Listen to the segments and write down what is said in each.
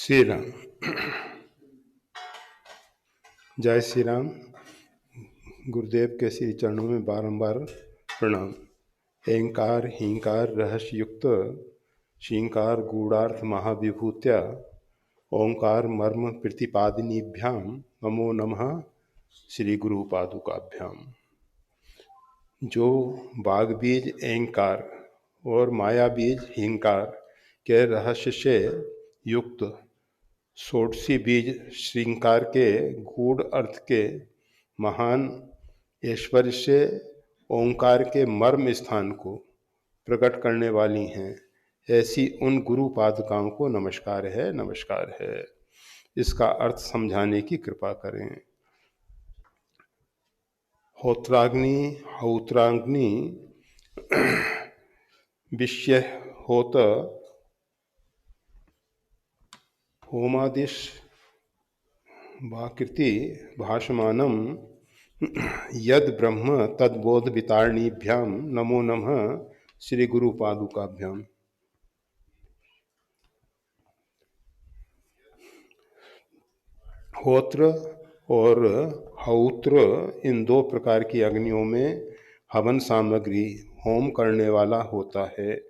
श्री राम। जय श्री राम। गुरुदेव के श्री चरणों में बारंबार प्रणाम। एंकार हींकार रहस्य युक्त शींकार गूढ़ार्थ महाविभूत्या ओंकार मर्म प्रतिपादिनीभ्याम नमो नमः श्री गुरु पादुकाभ्याम। जो बाग बीज एंकार और माया बीज हींकार के रहस्य से युक्त षोडशी बीज श्रृंगार के गूढ़ अर्थ के महान ऐश्वर्य से ओंकार के मर्म स्थान को प्रकट करने वाली हैं, ऐसी उन गुरु पादुकाओं को नमस्कार है, नमस्कार है। इसका अर्थ समझाने की कृपा करें। होत्राग्नि हौत्राग्नि विषय होत होमादिश वाकृति भाषमानम यद ब्रह्म तद्बोध वितारणीभ्याम नमो नमः श्री गुरु पादुकाभ्याम। होत्र और हौत्र इन दो प्रकार की अग्नियों में हवन सामग्री होम करने वाला होता है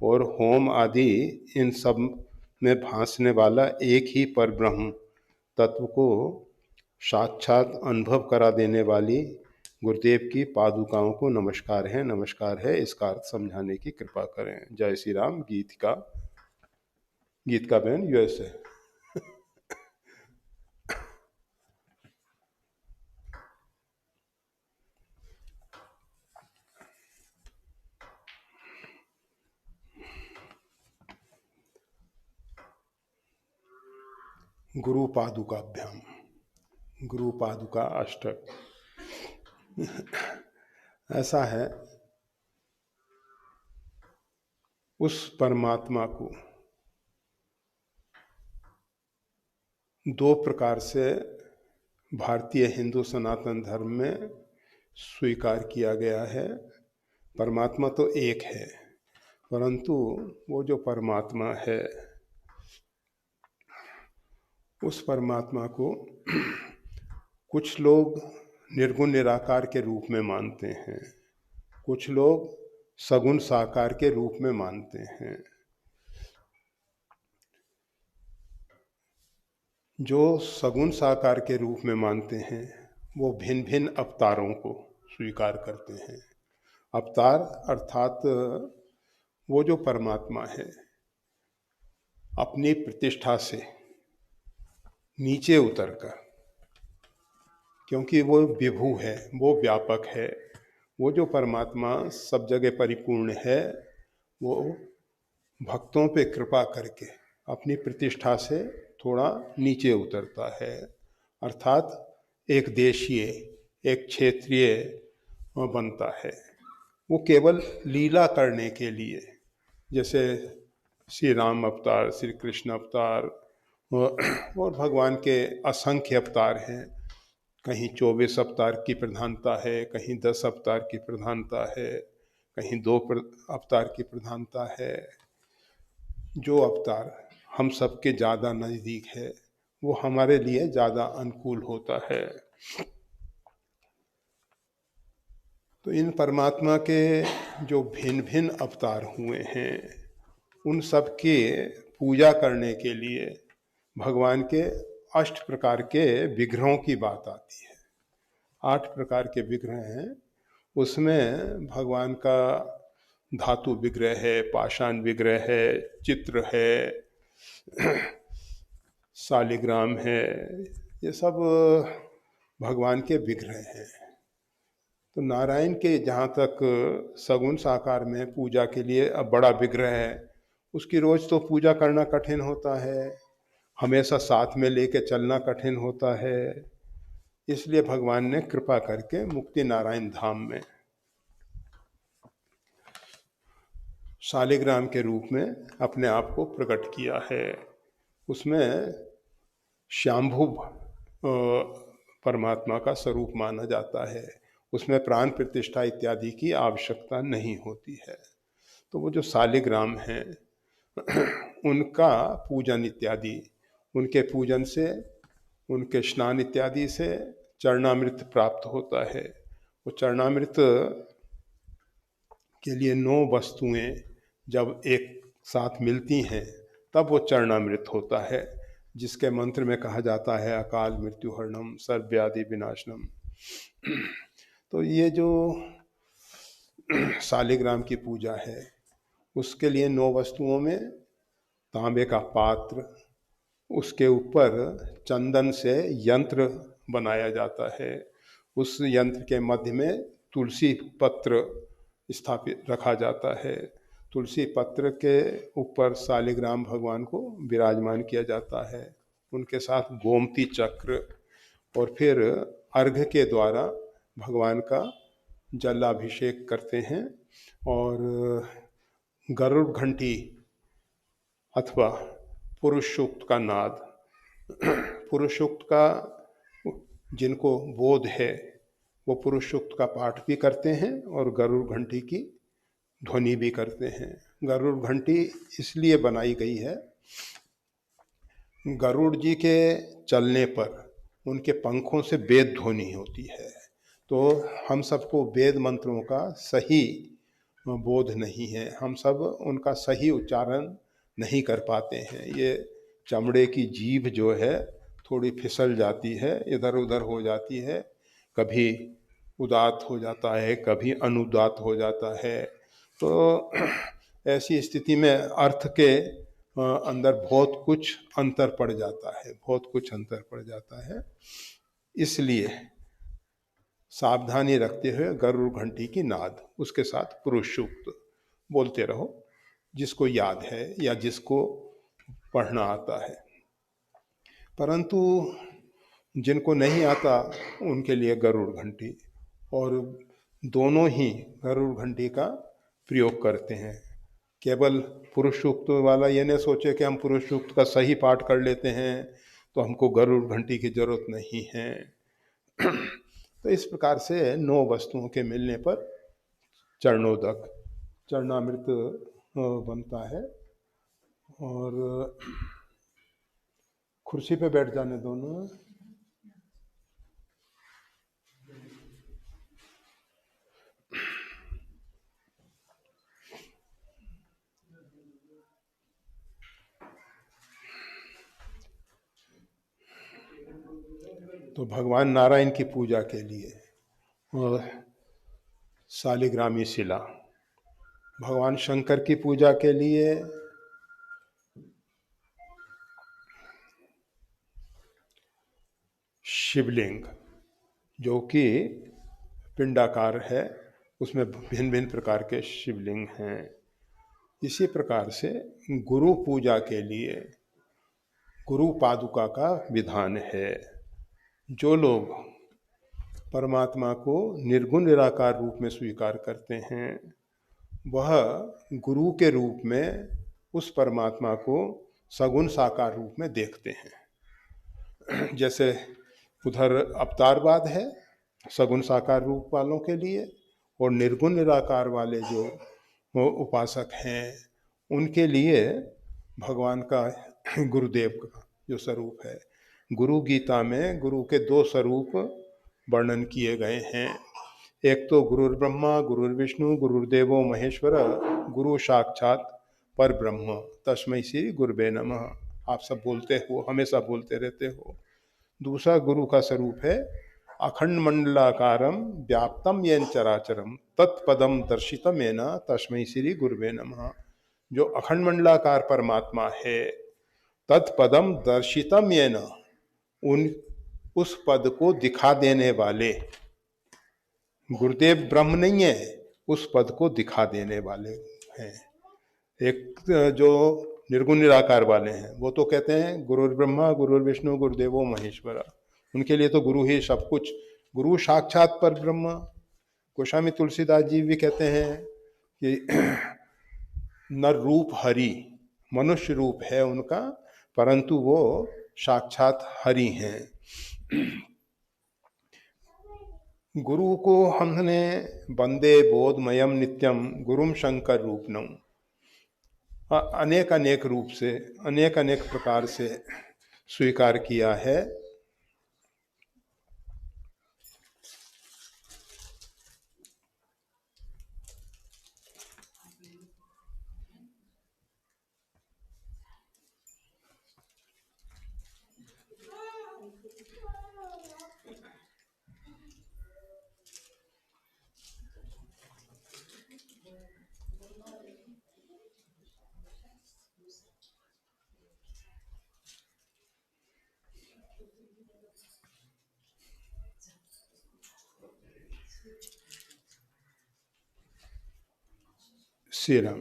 और होम आदि इन सब में भासने वाला एक ही पर ब्रह्म तत्व को साक्षात अनुभव करा देने वाली गुरुदेव की पादुकाओं को नमस्कार है, नमस्कार है। इसका अर्थ समझाने की कृपा करें। जय श्री राम। गीत का बहन यूएसए। गुरु पादुकाभ्याम। गुरु पादुका अष्टक ऐसा है, उस परमात्मा को दो प्रकार से भारतीय हिंदू सनातन धर्म में स्वीकार किया गया है। परमात्मा तो एक है, परंतु वो जो परमात्मा है उस परमात्मा को कुछ लोग निर्गुण निराकार के रूप में मानते हैं, कुछ लोग सगुण साकार के रूप में मानते हैं। जो सगुण साकार के रूप में मानते हैं वो भिन्न भिन्न अवतारों को स्वीकार करते हैं। अवतार अर्थात वो जो परमात्मा है अपनी प्रतिष्ठा से नीचे उतरकर, क्योंकि वो विभू है, वो व्यापक है, वो जो परमात्मा सब जगह परिपूर्ण है, वो भक्तों पे कृपा करके अपनी प्रतिष्ठा से थोड़ा नीचे उतरता है। अर्थात एक देशीय, एक क्षेत्रीय बनता है। वो केवल लीला करने के लिए, जैसे श्री राम अवतार, श्री कृष्ण अवतार और भगवान के असंख्य अवतार हैं। कहीं 24 अवतार की प्रधानता है, कहीं 10 अवतार की प्रधानता है, कहीं 2 अवतार की प्रधानता है। जो अवतार हम सबके ज़्यादा नज़दीक है वो हमारे लिए ज़्यादा अनुकूल होता है। तो इन परमात्मा के जो भिन्न भिन्न अवतार हुए हैं उन सब के पूजा करने के लिए भगवान के 8 प्रकार के विग्रहों की बात आती है। 8 प्रकार के विग्रह हैं। उसमें भगवान का धातु विग्रह है, पाषाण विग्रह है, चित्र है, शालिग्राम है, ये सब भगवान के विग्रह हैं। तो नारायण के जहाँ तक सगुण साकार में पूजा के लिए अब बड़ा विग्रह है, उसकी रोज तो पूजा करना कठिन होता है, हमेशा साथ में लेके चलना कठिन होता है। इसलिए भगवान ने कृपा करके मुक्ति नारायण धाम में शालिग्राम के रूप में अपने आप को प्रकट किया है। उसमें शांभु परमात्मा का स्वरूप माना जाता है। उसमें प्राण प्रतिष्ठा इत्यादि की आवश्यकता नहीं होती है। तो वो जो शालिग्राम हैं उनका पूजन इत्यादि उनके पूजन से, उनके स्नान इत्यादि से चरणामृत प्राप्त होता है। वो चरणामृत के लिए 9 वस्तुएं जब एक साथ मिलती हैं तब वो चरणामृत होता है, जिसके मंत्र में कहा जाता है अकाल मृत्यु हरणम सर्वव्याधि विनाशनम। तो ये जो शालिग्राम की पूजा है उसके लिए 9 वस्तुओं में तांबे का पात्र, उसके ऊपर चंदन से यंत्र बनाया जाता है, उस यंत्र के मध्य में तुलसी पत्र स्थापित रखा जाता है, तुलसी पत्र के ऊपर शालिग्राम भगवान को विराजमान किया जाता है, उनके साथ गोमती चक्र, और फिर अर्घ्य के द्वारा भगवान का जलाभिषेक करते हैं। और गरुड़ घंटी अथवा पुरुष सूक्त का नाद, पुरुष सूक्त का जिनको बोध है वो पुरुष सूक्त का पाठ भी करते हैं और गरुड़ घंटी की ध्वनि भी करते हैं। गरुड़ घंटी इसलिए बनाई गई है, गरुड़ जी के चलने पर उनके पंखों से वेद ध्वनि होती है, तो हम सबको वेद मंत्रों का सही बोध नहीं है, हम सब उनका सही उच्चारण नहीं कर पाते हैं। ये चमड़े की जीभ जो है थोड़ी फिसल जाती है, इधर उधर हो जाती है, कभी उदात हो जाता है, कभी अनुदात हो जाता है। तो ऐसी स्थिति में अर्थ के अंदर बहुत कुछ अंतर पड़ जाता है, बहुत कुछ अंतर पड़ जाता है। इसलिए सावधानी रखते हुए गरुड़ घंटी की नाद, उसके साथ पुरुष सूक्त बोलते रहो, जिसको याद है या जिसको पढ़ना आता है। परंतु जिनको नहीं आता उनके लिए गरुड़ घंटी, और दोनों ही गरुड़ घंटी का प्रयोग करते हैं। केवल पुरुष सूक्त वाला ये न सोचे कि हम पुरुष सूक्त का सही पाठ कर लेते हैं तो हमको गरुड़ घंटी की जरूरत नहीं है। तो इस प्रकार से 9 वस्तुओं के मिलने पर चरणोदक, चरणामृत बनता है। और कुर्सी पे बैठ जाने दोनों। तो भगवान नारायण की पूजा के लिए और शालिग्रामी शिला, भगवान शंकर की पूजा के लिए शिवलिंग जो कि पिंडाकार है, उसमें भिन्न भिन्न प्रकार के शिवलिंग हैं। इसी प्रकार से गुरु पूजा के लिए गुरु पादुका का विधान है। जो लोग परमात्मा को निर्गुण निराकार रूप में स्वीकार करते हैं वह गुरु के रूप में उस परमात्मा को सगुण साकार रूप में देखते हैं। जैसे उधर अवतारवाद है सगुण साकार रूप वालों के लिए, और निर्गुण निराकार वाले जो उपासक हैं उनके लिए भगवान का गुरुदेव का जो स्वरूप है, गुरु गीता में गुरु के 2 स्वरूप वर्णन किए गए हैं। एक तो गुरुर्ब्रह्मा गुरुर्विष्णु गुरुर्देवो महेश्वर गुरु साक्षात पर ब्रह्म तस्मै श्री गुरुवे नमः। आप सब बोलते हो, हमेशा बोलते रहते हो। दूसरा गुरु का स्वरूप है अखंड मंडलाकारम व्याप्तम येन चराचरम तत्पदम दर्शितम येन तस्मै श्री गुरुवे नमः। जो अखंड मंडलाकार परमात्मा है, तत्पदम दर्शितम येन, उस पद को दिखा देने वाले, गुरुदेव ब्रह्म नहीं है, उस पद को दिखा देने वाले हैं। एक जो निर्गुण निराकार वाले हैं वो तो कहते हैं गुरुर् ब्रह्मा गुरुर्विष्णु गुरुदेवो महेश्वरा, उनके लिए तो गुरु ही सब कुछ, गुरु साक्षात पर ब्रह्म। गोस्वामी तुलसीदास जी भी कहते हैं कि नर रूप हरि, मनुष्य रूप है उनका, परंतु वो साक्षात हरि हैं। गुरु को हमने वंदे बोधमयम नित्यम गुरुम शंकर रूपनम, अनेक अनेक रूप से, अनेक अनेक प्रकार से स्वीकार किया है। श्री राम।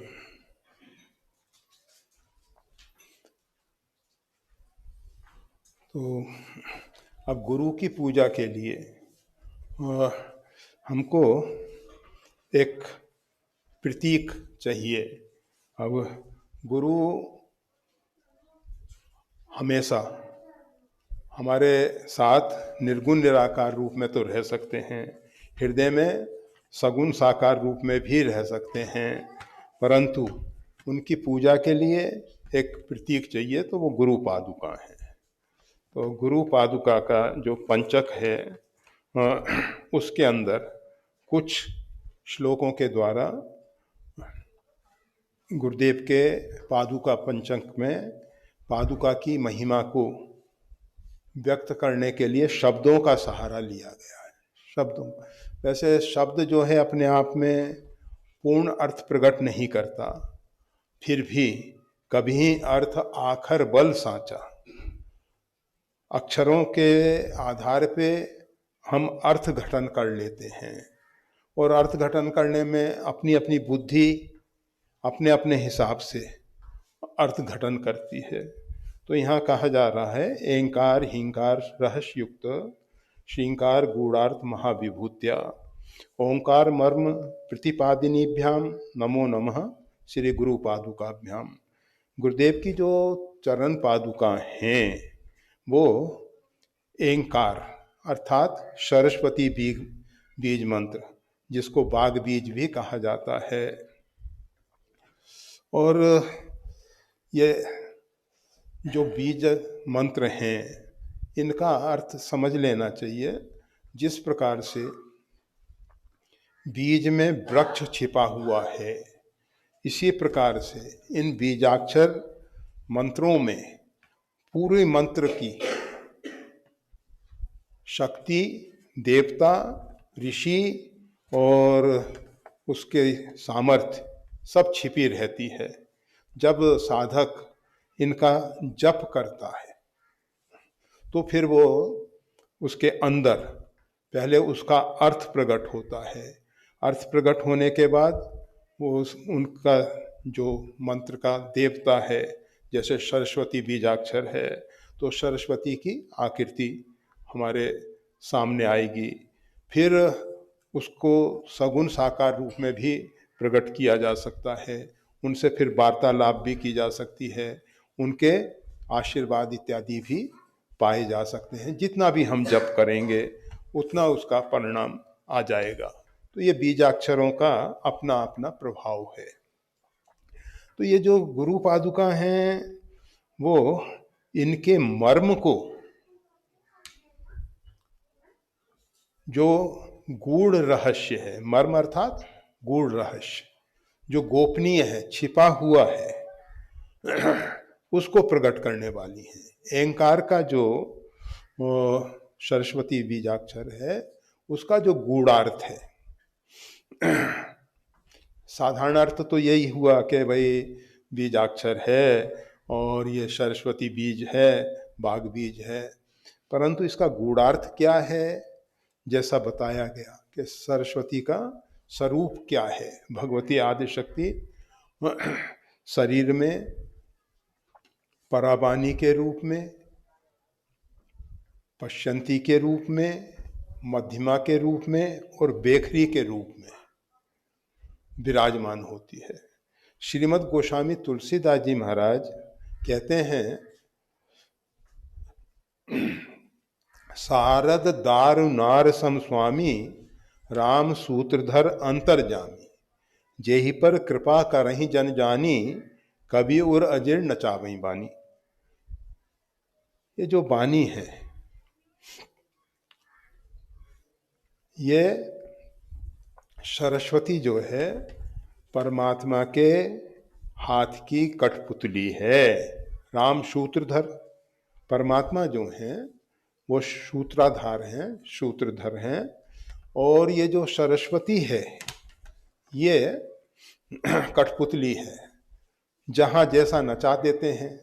तो अब गुरु की पूजा के लिए हमको एक प्रतीक चाहिए। अब गुरु हमेशा हमारे साथ निर्गुण निराकार रूप में तो रह सकते हैं, हृदय में सगुण साकार रूप में भी रह सकते हैं, परंतु उनकी पूजा के लिए एक प्रतीक चाहिए, तो वो गुरु पादुका है। तो गुरु पादुका का जो पंचक है उसके अंदर कुछ श्लोकों के द्वारा गुरुदेव के पादुका पंचक में पादुका की महिमा को व्यक्त करने के लिए शब्दों का सहारा लिया गया है। शब्दों, वैसे शब्द जो है अपने आप में पूर्ण अर्थ प्रकट नहीं करता, फिर भी कभी अर्थ आखर बल सांचा। अक्षरों के आधार पे हम अर्थ घटन कर लेते हैं, और अर्थ घटन करने में अपनी अपनी बुद्धि अपने अपने हिसाब से अर्थ घटन करती है। तो यहाँ कहा जा रहा है, एंकार हिंकार रहस्य युक्त श्रृंकार गूढ़ार्थ महाविभूत्या ओंकार मर्म प्रतिपादिनीभ्याम नमो नमः श्री गुरु पादुकाभ्याम। गुरुदेव की जो चरण पादुका हैं वो एंकार अर्थात सरस्वती बीज मंत्र, जिसको बाग बीज भी कहा जाता है। और ये जो बीज मंत्र हैं इनका अर्थ समझ लेना चाहिए। जिस प्रकार से बीज में वृक्ष छिपा हुआ है, इसी प्रकार से इन बीजाक्षर मंत्रों में पूरे मंत्र की शक्ति, देवता, ऋषि और उसके सामर्थ्य सब छिपी रहती है। जब साधक इनका जप करता है तो फिर वो उसके अंदर पहले उसका अर्थ प्रकट होता है। अर्थ प्रकट होने के बाद वो उनका जो मंत्र का देवता है, जैसे सरस्वती बीजाक्षर है तो सरस्वती की आकृति हमारे सामने आएगी। फिर उसको सगुण साकार रूप में भी प्रकट किया जा सकता है, उनसे फिर वार्तालाप भी की जा सकती है, उनके आशीर्वाद इत्यादि भी पाए जा सकते हैं। जितना भी हम जप करेंगे उतना उसका परिणाम आ जाएगा। तो ये बीजाक्षरों का अपना अपना प्रभाव है। तो ये जो गुरु पादुका हैं वो इनके मर्म को, जो गूढ़ रहस्य है, मर्म अर्थात गूढ़ रहस्य जो गोपनीय है, छिपा हुआ है, उसको प्रकट करने वाली है। एंकार का जो सरस्वती बीजाक्षर है उसका जो गूढ़ार्थ है, साधारण अर्थ तो यही हुआ कि भाई बीजाक्षर है और ये सरस्वती बीज है, बाग बीज है, परंतु इसका गूढ़ार्थ क्या है? जैसा बताया गया कि सरस्वती का स्वरूप क्या है। भगवती आदिशक्ति शरीर में पराबानी के रूप में, पश्यंती के रूप में, मध्यमा के रूप में और बेखरी के रूप में विराजमान होती है। श्रीमद् गोस्वामी तुलसीदास जी महाराज कहते हैं, शारद दारु नार सम स्वामी राम सूत्रधर अंतर्जामी जेहि पर कृपा करहि जन जानी कभी उर अजीर्ण नचावही बानी। ये जो वाणी है ये सरस्वती जो है परमात्मा के हाथ की कठपुतली है। राम सूत्रधर, परमात्मा जो हैं वो सूत्राधार हैं, सूत्रधर हैं। और ये जो सरस्वती है ये कठपुतली है, जहाँ जैसा नचा देते हैं,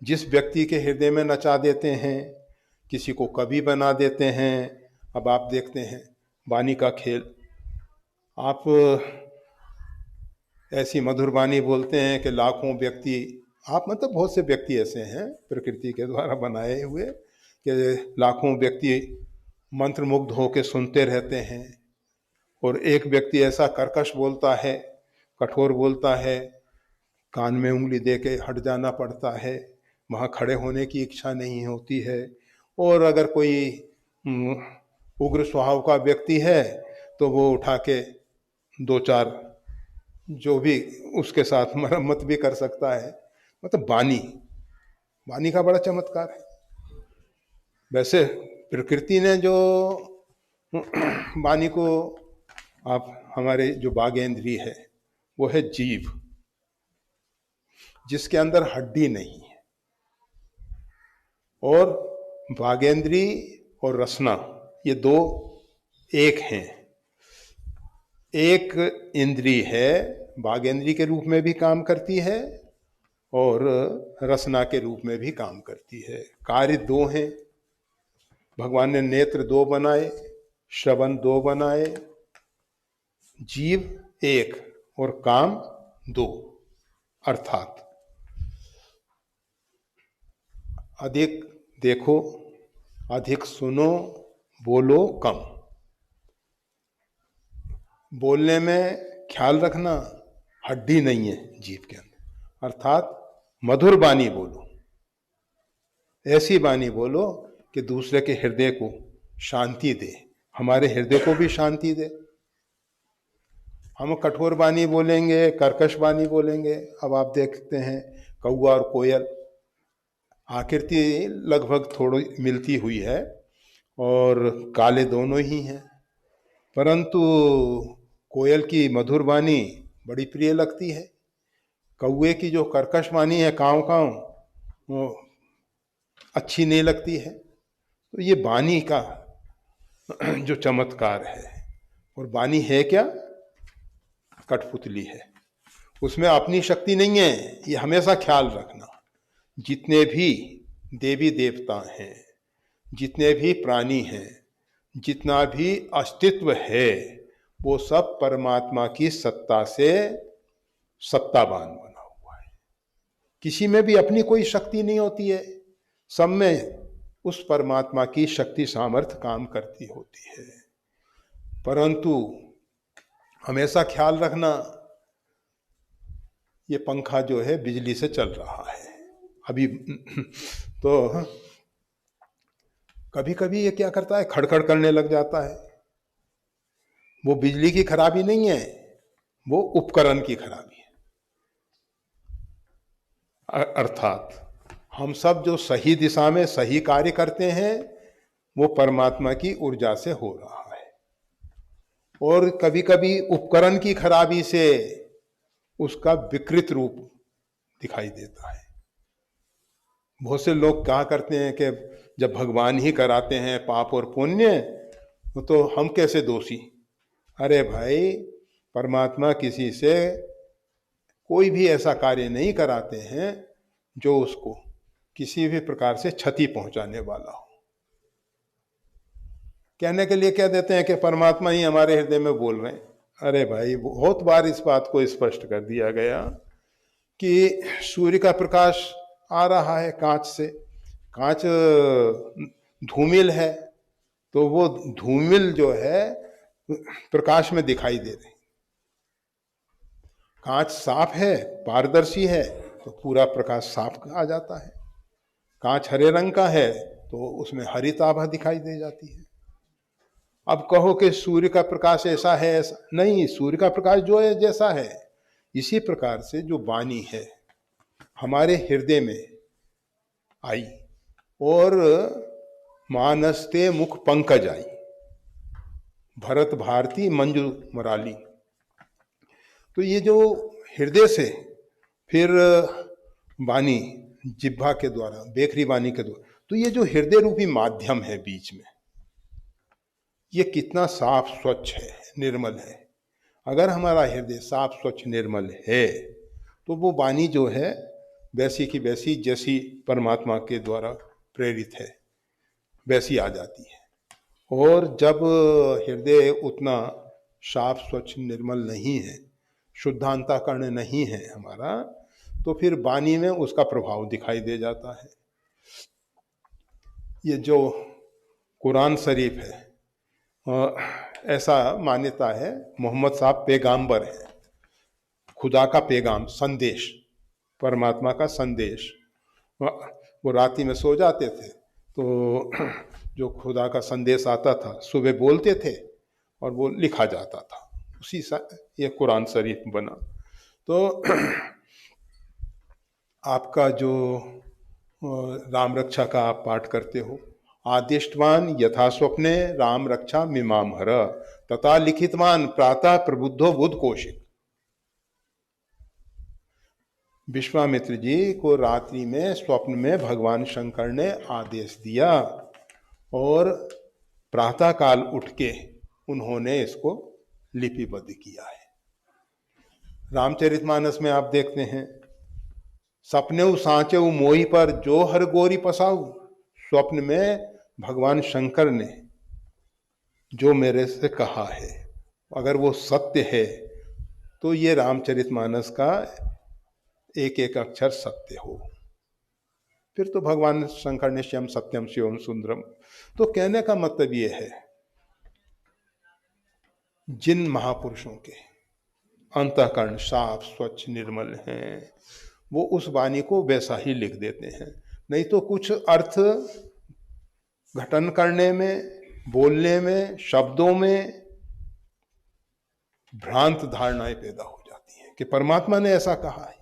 जिस व्यक्ति के हृदय में नचा देते हैं, किसी को कवि बना देते हैं। अब आप देखते हैं वाणी का खेल, आप ऐसी मधुर वाणी बोलते हैं कि लाखों व्यक्ति, आप मतलब बहुत से व्यक्ति ऐसे हैं प्रकृति के द्वारा बनाए हुए कि लाखों व्यक्ति मंत्रमुग्ध होकर सुनते रहते हैं। और एक व्यक्ति ऐसा कर्कश बोलता है, कठोर बोलता है, कान में उंगली दे के हट जाना पड़ता है, वहाँ खड़े होने की इच्छा नहीं होती है। और अगर कोई उग्र स्वभाव का व्यक्ति है तो वो उठा के दो चार जो भी उसके साथ मरम्मत भी कर सकता है। मतलब वाणी का बड़ा चमत्कार है। वैसे प्रकृति ने जो वाणी को, आप हमारे जो बाघेंद्री है वो है जीव, जिसके अंदर हड्डी नहीं है। और बाघेंद्री और रसना ये दो एक हैं। एक इंद्री है बाघेंद्री के रूप में भी काम करती है और रसना के रूप में भी काम करती है। कार्य दो हैं। भगवान ने नेत्र दो बनाए, श्रवण दो बनाए, जीव एक और काम दो। अर्थात अधिक देखो, अधिक सुनो, बोलो कम। बोलने में ख्याल रखना, हड्डी नहीं है जीव के अंदर। अर्थात मधुर वाणी बोलो, ऐसी वाणी बोलो कि दूसरे के हृदय को शांति दे, हमारे हृदय को भी शांति दे। हम कठोर वाणी बोलेंगे, कर्कश वाणी बोलेंगे। अब आप देखते हैं कौवा और कोयल, आकृति लगभग थोड़ी मिलती हुई है और काले दोनों ही हैं, परंतु कोयल की मधुर वाणी बड़ी प्रिय लगती है। कौवे की जो कर्कश वाणी है काँव काँव, वो अच्छी नहीं लगती है। तो ये वाणी का जो चमत्कार है। और वाणी है क्या? कठपुतली है, उसमें अपनी शक्ति नहीं है। ये हमेशा ख्याल रखना, जितने भी देवी देवता हैं, जितने भी प्राणी हैं, जितना भी अस्तित्व है, वो सब परमात्मा की सत्ता से सत्तावान बना हुआ है। किसी में भी अपनी कोई शक्ति नहीं होती है, सब में उस परमात्मा की शक्ति सामर्थ्य काम करती होती है। परंतु हमेशा ख्याल रखना, ये पंखा जो है बिजली से चल रहा है अभी, तो कभी कभी ये क्या करता है, खड़खड़ करने लग जाता है। वो बिजली की खराबी नहीं है, वो उपकरण की खराबी है। अर्थात हम सब जो सही दिशा में सही कार्य करते हैं वो परमात्मा की ऊर्जा से हो रहा है। और कभी कभी उपकरण की खराबी से उसका विकृत रूप दिखाई देता है। बहुत से लोग क्या करते हैं कि जब भगवान ही कराते हैं पाप और पुण्य, तो हम कैसे दोषी। अरे भाई, परमात्मा किसी से कोई भी ऐसा कार्य नहीं कराते हैं जो उसको किसी भी प्रकार से क्षति पहुंचाने वाला हो। कहने के लिए कह देते हैं कि परमात्मा ही हमारे हृदय में बोल रहे हैं। अरे भाई, बहुत बार इस बात को स्पष्ट कर दिया गया कि सूर्य का प्रकाश आ रहा है कांच से, कांच धूमिल है, तो वो धूमिल जो है प्रकाश में दिखाई दे रही। कांच साफ है, पारदर्शी है, तो पूरा प्रकाश साफ आ जाता है। कांच हरे रंग का है तो उसमें हरित आभा दिखाई दे जाती है। अब कहो कि सूर्य का प्रकाश ऐसा है, ऐसा नहीं। सूर्य का प्रकाश जो है जैसा है, इसी प्रकार से जो वाणी है हमारे हृदय में आई और मानस्ते मुख पंकजाई, भरत भारती मंजू मराली। तो ये जो हृदय से फिर वाणी जिह्वा के द्वारा, बेखरी वाणी के द्वारा, तो ये जो हृदय रूपी माध्यम है बीच में, ये कितना साफ स्वच्छ है, निर्मल है। अगर हमारा हृदय साफ स्वच्छ निर्मल है तो वो वाणी जो है वैसी की वैसी, जैसी परमात्मा के द्वारा प्रेरित है वैसी आ जाती है। और जब हृदय उतना साफ स्वच्छ निर्मल नहीं है, शुद्धांतःकरण नहीं है हमारा, तो फिर वाणी में उसका प्रभाव दिखाई दे जाता है। ये जो कुरान शरीफ है, ऐसा मान्यता है मोहम्मद साहब पैगाम्बर है, खुदा का पैगाम, संदेश, परमात्मा का संदेश। वो रात्रि में सो जाते थे तो जो खुदा का संदेश आता था सुबह बोलते थे और वो लिखा जाता था, उसी ये कुरान शरीफ बना। तो आपका जो राम रक्षा का आप पाठ करते हो, आदिष्टवान यथा स्वप्ने राम रक्षा मिमाम हर तथा लिखितवान प्रातः प्रबुद्धो बुध कौशिक। विश्वामित्र जी को रात्रि में स्वप्न में भगवान शंकर ने आदेश दिया और प्रातः काल उठ के उन्होंने इसको लिपिबद्ध किया है। रामचरितमानस में आप देखते हैं, सपने सांचे मोही पर जो हर गोरी पसाऊ। स्वप्न में भगवान शंकर ने जो मेरे से कहा है, अगर वो सत्य है तो ये रामचरितमानस का एक एक अक्षर सत्य हो, फिर तो भगवान शंकर ने श्याम सत्यम शिवम सुंदरम। तो कहने का मतलब ये है, जिन महापुरुषों के अंतःकरण साफ स्वच्छ निर्मल हैं, वो उस वाणी को वैसा ही लिख देते हैं। नहीं तो कुछ अर्थ घटन करने में, बोलने में, शब्दों में भ्रांत धारणाएं पैदा हो जाती हैं कि परमात्मा ने ऐसा कहा है।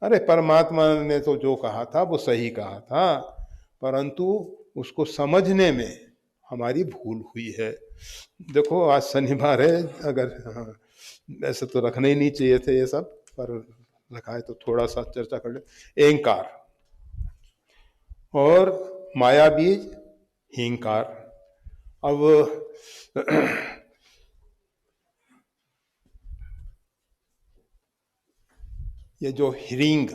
अरे परमात्मा ने तो जो कहा था वो सही कहा था, परंतु उसको समझने में हमारी भूल हुई है। देखो आज शनिवार है, अगर ऐसे तो रखने ही नहीं चाहिए थे ये सब, पर रखा है तो थोड़ा सा चर्चा कर ले। अहंकार और माया बीज हींकार। अब ये जो ह्रींग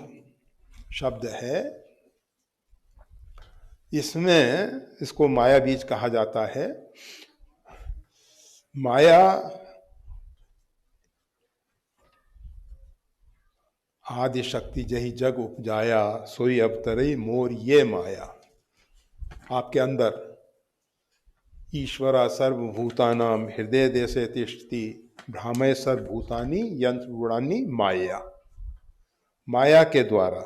शब्द है, इसमें इसको माया बीज कहा जाता है। माया आदि शक्ति जही जग उपजाया, सोई अवतरई मोर ये माया। आपके अंदर ईश्वरा सर्वभूतानाम हृदय देशे तिष्ठति भ्रामय सर्वभूतानि यंत्र गुणानि माया। माया के द्वारा,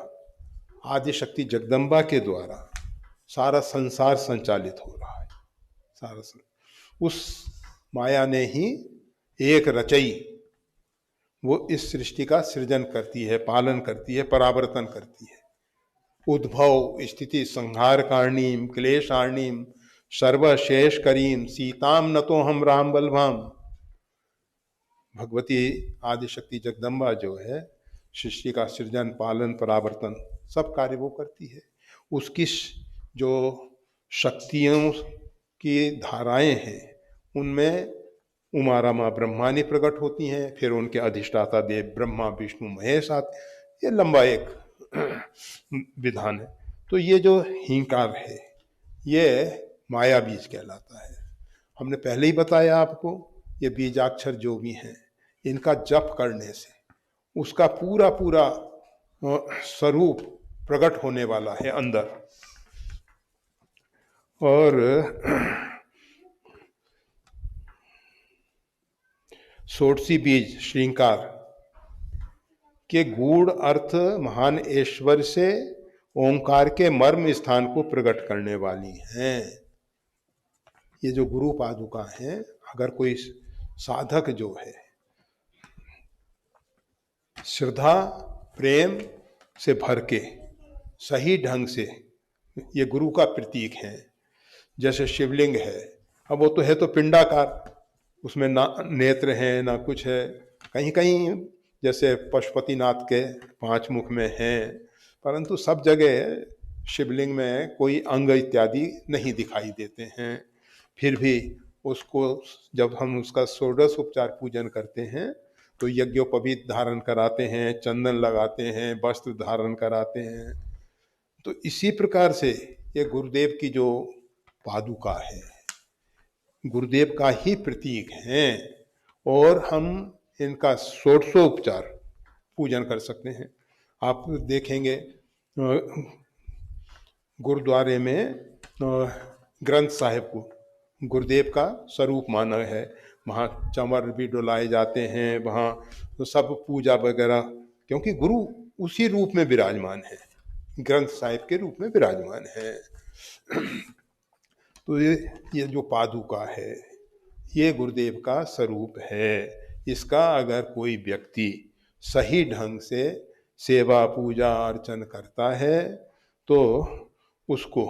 आदि शक्ति जगदम्बा के द्वारा सारा संसार संचालित हो रहा है। सारा उस माया ने ही एक रचई, वो इस सृष्टि का सृजन करती है, पालन करती है, परावर्तन करती है। उद्भव स्थिति संहार कारणीम क्लेशार्णीम सर्वशेष करीम सीताम न तो हम राम बलभाम। भगवती आदिशक्ति जगदम्बा जो है, सृष्टि का सृजन पालन परावर्तन सब कार्य वो करती है। उसकी जो शक्तियों की धाराएं हैं, उनमें उमा रमा ब्रह्मानी प्रकट होती हैं, फिर उनके अधिष्ठाता देव ब्रह्मा विष्णु महेश आते। ये लंबा एक विधान है। तो ये जो हींकार है, ये माया बीज कहलाता है। हमने पहले ही बताया आपको, ये बीजाक्षर जो भी हैं, इनका जप करने से उसका पूरा पूरा स्वरूप प्रकट होने वाला है अंदर। और षोडशी बीज श्रृंगार के गूढ़ अर्थ महान ऐश्वर्य से ओंकार के मर्म स्थान को प्रकट करने वाली हैं। ये जो गुरु पादुका हैं, अगर कोई साधक जो है श्रद्धा प्रेम से भर के सही ढंग से ये गुरु का प्रतीक हैं। जैसे शिवलिंग है, अब वो तो है तो पिंडाकार, उसमें ना नेत्र हैं ना कुछ है। कहीं कहीं जैसे पशुपतिनाथ के 5 मुख में हैं, परंतु सब जगह शिवलिंग में कोई अंग इत्यादि नहीं दिखाई देते हैं। फिर भी उसको जब हम उसका षोडश उपचार पूजन करते हैं तो यज्ञोपवीत धारण कराते हैं, चंदन लगाते हैं, वस्त्र धारण कराते हैं। तो इसी प्रकार से ये गुरुदेव की जो पादुका है, गुरुदेव का ही प्रतीक हैं, और हम इनका षोडशोपचार पूजन कर सकते हैं। आप देखेंगे गुरुद्वारे में ग्रंथ साहिब को गुरुदेव का स्वरूप माना है। वहाँ चंवर भी डुलाए जाते हैं, वहाँ तो सब पूजा वगैरह, क्योंकि गुरु उसी रूप में विराजमान है, ग्रंथ साहिब के रूप में विराजमान है। तो ये जो पादुका है ये गुरुदेव का स्वरूप है। इसका अगर कोई व्यक्ति सही ढंग से सेवा पूजा अर्चन करता है तो उसको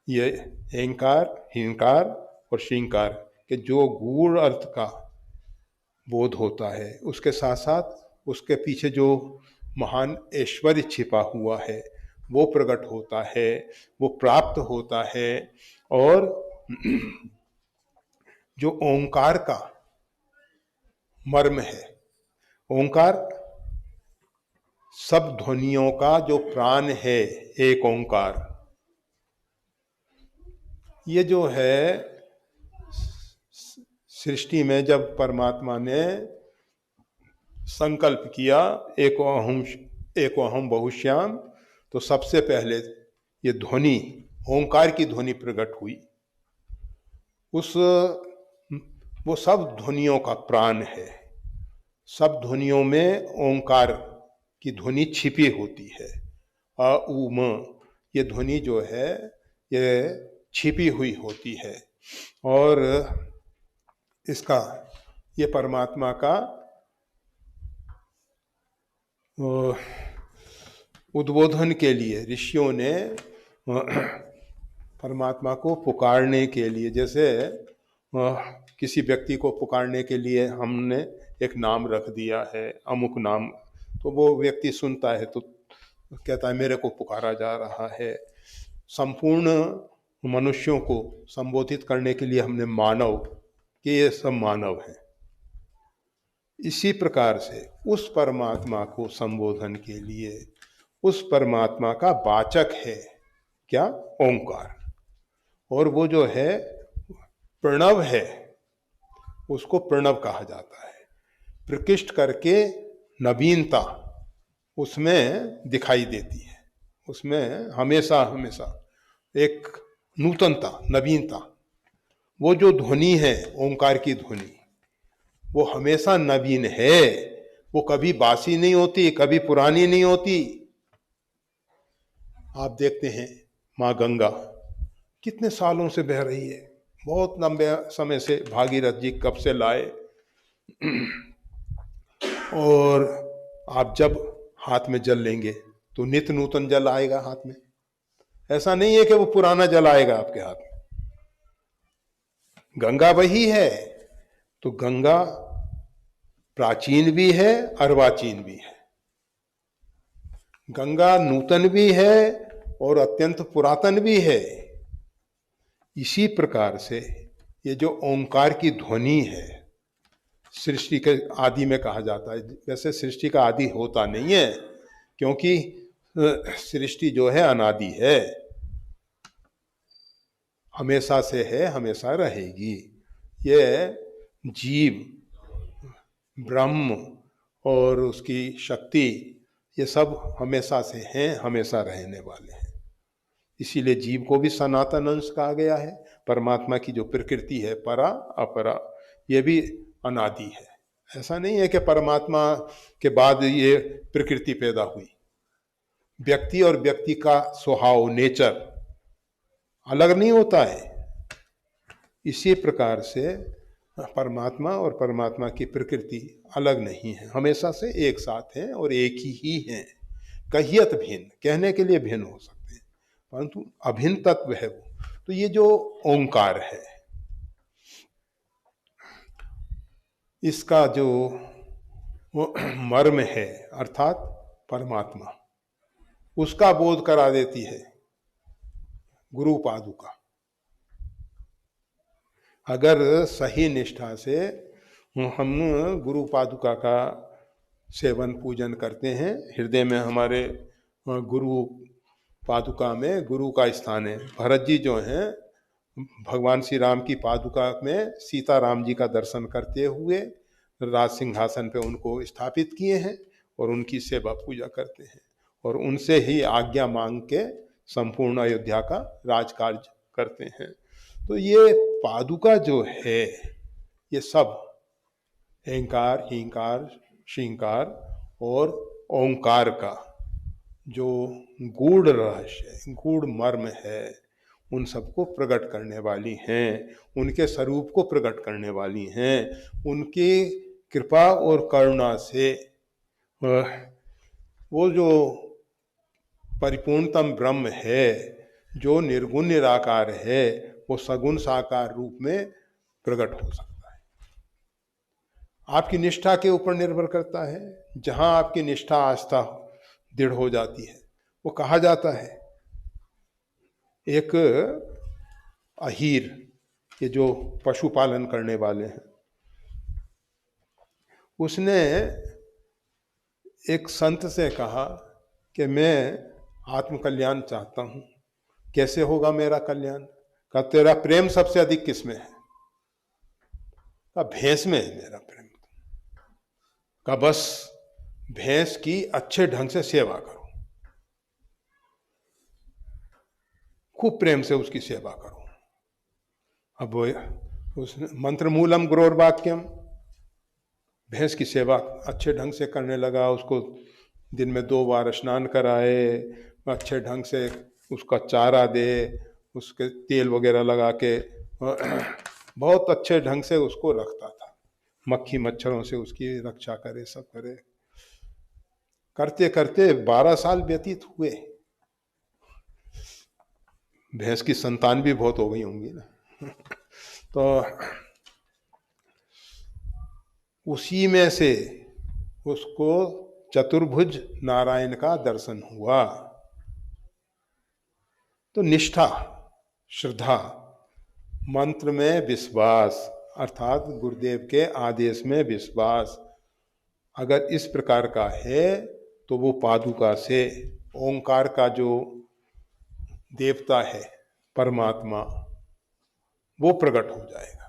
ये ऐंकार, हींकार और श्रींकार के जो गूढ़ अर्थ का बोध होता है, उसके साथ साथ उसके पीछे जो महान ऐश्वर्य छिपा हुआ है वो प्रकट होता है, वो प्राप्त होता है। और जो ओंकार का मर्म है, ओंकार सब ध्वनियों का जो प्राण है, एक ओंकार, ये जो है सृष्टि में जब परमात्मा ने संकल्प किया एको अहम बहुश्याम, तो सबसे पहले ये ध्वनि, ओंकार की ध्वनि प्रकट हुई। वो सब ध्वनियों का प्राण है। सब ध्वनियों में ओंकार की ध्वनि छिपी होती है। अ उ म, ये ध्वनि जो है ये छिपी हुई होती है, और इसका ये परमात्मा का उद्बोधन के लिए ऋषियों ने परमात्मा को पुकारने के लिए, जैसे किसी व्यक्ति को पुकारने के लिए हमने एक नाम रख दिया है, अमुक नाम, तो वो व्यक्ति सुनता है तो कहता है मेरे को पुकारा जा रहा है। संपूर्ण मनुष्यों को संबोधित करने के लिए हमने मानव, कि ये सब मानव हैं। इसी प्रकार से उस परमात्मा को संबोधन के लिए उस परमात्मा का वाचक है क्या? ओंकार। और वो जो है प्रणव है, उसको प्रणव कहा जाता है। प्रकृष्ट करके नवीनता उसमें दिखाई देती है, उसमें हमेशा हमेशा एक नूतनता, नवीनता। वो जो ध्वनि है ओंकार की ध्वनि, वो हमेशा नवीन है, वो कभी बासी नहीं होती, कभी पुरानी नहीं होती। आप देखते हैं माँ गंगा कितने सालों से बह रही है, बहुत लंबे समय से भागीरथ जी कब से लाए, और आप जब हाथ में जल लेंगे तो नित्य नूतन जल आएगा हाथ में। ऐसा नहीं है कि वो पुराना जल आएगा आपके हाथ में। गंगा वही है, तो गंगा प्राचीन भी है, अर्वाचीन भी है। गंगा नूतन भी है और अत्यंत पुरातन भी है। इसी प्रकार से ये जो ओंकार की ध्वनि है, सृष्टि के आदि में कहा जाता है। वैसे सृष्टि का आदि होता नहीं है, क्योंकि सृष्टि जो है अनादि है, हमेशा से है, हमेशा रहेगी। ये जीव, ब्रह्म और उसकी शक्ति, ये सब हमेशा से हैं, हमेशा रहने वाले हैं। इसीलिए जीव को भी सनातन अंश कहा गया है। परमात्मा की जो प्रकृति है परा अपरा, ये भी अनादि है। ऐसा नहीं है कि परमात्मा के बाद ये प्रकृति पैदा हुई। व्यक्ति और व्यक्ति का स्वभाव, नेचर अलग नहीं होता है। इसी प्रकार से परमात्मा और परमात्मा की प्रकृति अलग नहीं है, हमेशा से एक साथ हैं और एक ही हैं। कहियत भिन्न, कहने के लिए भिन्न हो सकते हैं, परंतु अभिन्न तत्व है वो। तो ये जो ओंकार है, इसका जो वो मर्म है अर्थात परमात्मा, उसका बोध करा देती है गुरु पादुका। अगर सही निष्ठा से हम गुरु पादुका का सेवन पूजन करते हैं, हृदय में हमारे गुरु पादुका में गुरु का स्थान है। भरत जी जो हैं भगवान श्री राम की पादुका में सीता राम जी का दर्शन करते हुए राज सिंहासन पे उनको स्थापित किए हैं और उनकी सेवा पूजा करते हैं और उनसे ही आज्ञा मांग के संपूर्ण अयोध्या का राजकाज करते हैं। तो ये पादुका जो है, ये सब अहंकार, हींकार, श्रींकार और ओंकार का जो गूढ़ रहस्य, गूढ़ मर्म है, उन सबको प्रकट करने वाली हैं, उनके स्वरूप को प्रकट करने वाली हैं। उनकी कृपा और करुणा से वो जो परिपूर्णतम ब्रह्म है, जो निर्गुण निराकार है, वो सगुण साकार रूप में प्रकट हो सकता है। आपकी निष्ठा के ऊपर निर्भर करता है। जहां आपकी निष्ठा आस्था दृढ़ हो जाती है, वो कहा जाता है एक अहीर, ये जो पशुपालन करने वाले हैं, उसने एक संत से कहा कि मैं आत्म कल्याण चाहता हूं, कैसे होगा मेरा कल्याण? का तेरा प्रेम सबसे अधिक किसमें है? का भैंस में है मेरा प्रेम। का बस भैंस की अच्छे ढंग से सेवा करो, खूब प्रेम से उसकी सेवा करो। अब उसने मंत्र मूलम गुरोर वाक्यम, भैंस की सेवा अच्छे ढंग से करने लगा। उसको दिन में 2 बार स्नान कराए, अच्छे ढंग से उसका चारा दे, उसके तेल वगैरह लगा के बहुत अच्छे ढंग से उसको रखता था, मक्खी मच्छरों से उसकी रक्षा करे, सब करे। करते करते 12 साल व्यतीत हुए। भैंस की संतान भी बहुत हो गई होंगी ना। तो उसी में से उसको चतुर्भुज नारायण का दर्शन हुआ। तो निष्ठा, श्रद्धा, मंत्र में विश्वास अर्थात गुरुदेव के आदेश में विश्वास अगर इस प्रकार का है, तो वो पादुका से ओंकार का जो देवता है परमात्मा, वो प्रकट हो जाएगा,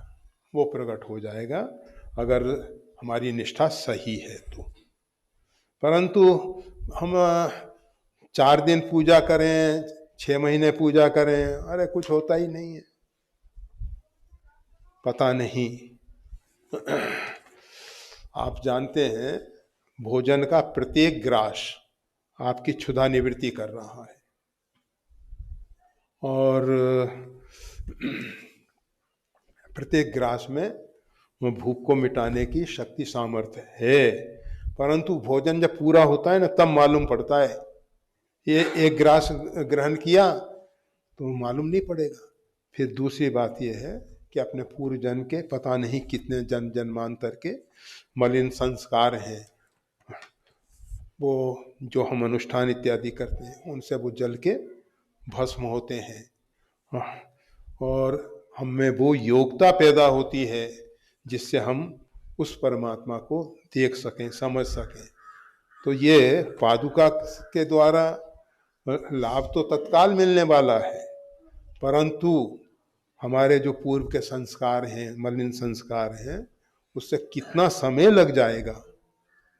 वो प्रकट हो जाएगा अगर हमारी निष्ठा सही है तो। परंतु हम 4 दिन पूजा करें, 6 महीने पूजा करें, अरे कुछ होता ही नहीं है, पता नहीं। आप जानते हैं भोजन का प्रत्येक ग्रास आपकी क्षुधा निवृत्ति कर रहा है और प्रत्येक ग्रास में भूख को मिटाने की शक्ति सामर्थ्य है। परंतु भोजन जब पूरा होता है ना, तब मालूम पड़ता है। ये एक ग्रास ग्रहण किया तो मालूम नहीं पड़ेगा। फिर दूसरी बात यह है कि अपने पूर्व जन्म के पता नहीं कितने जन्मांतर के मलिन संस्कार हैं, वो जो हम अनुष्ठान इत्यादि करते हैं उनसे वो जल के भस्म होते हैं और हम में वो योग्यता पैदा होती है जिससे हम उस परमात्मा को देख सकें, समझ सकें। तो ये पादुका के द्वारा लाभ तो तत्काल मिलने वाला है, परंतु हमारे जो पूर्व के संस्कार हैं, मलिन संस्कार हैं, उससे कितना समय लग जाएगा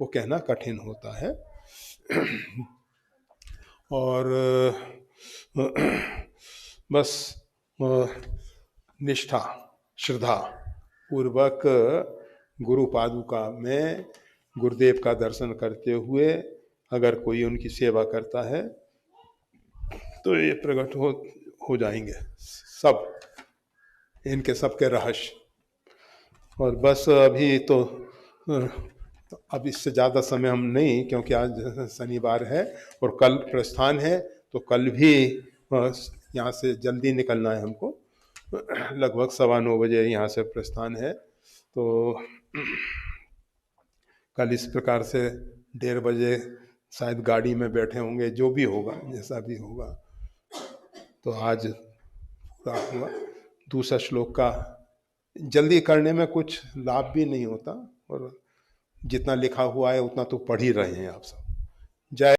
वो कहना कठिन होता है। और बस निष्ठा, श्रद्धा पूर्वक गुरु पादुका में गुरुदेव का दर्शन करते हुए अगर कोई उनकी सेवा करता है तो ये प्रकट हो जाएंगे सब इनके सबके रहस्य। और बस अभी तो अब इससे ज़्यादा समय हम नहीं, क्योंकि आज शनिवार है और कल प्रस्थान है, तो कल भी बस यहाँ से जल्दी निकलना है हमको, लगभग 9:15 बजे यहाँ से प्रस्थान है। तो कल इस प्रकार से 1:30 बजे शायद गाड़ी में बैठे होंगे, जो भी होगा जैसा भी होगा। तो आज पूरा हुआ। दूसरा श्लोक का जल्दी करने में कुछ लाभ भी नहीं होता, और जितना लिखा हुआ है उतना तो पढ़ ही रहे हैं आप सब।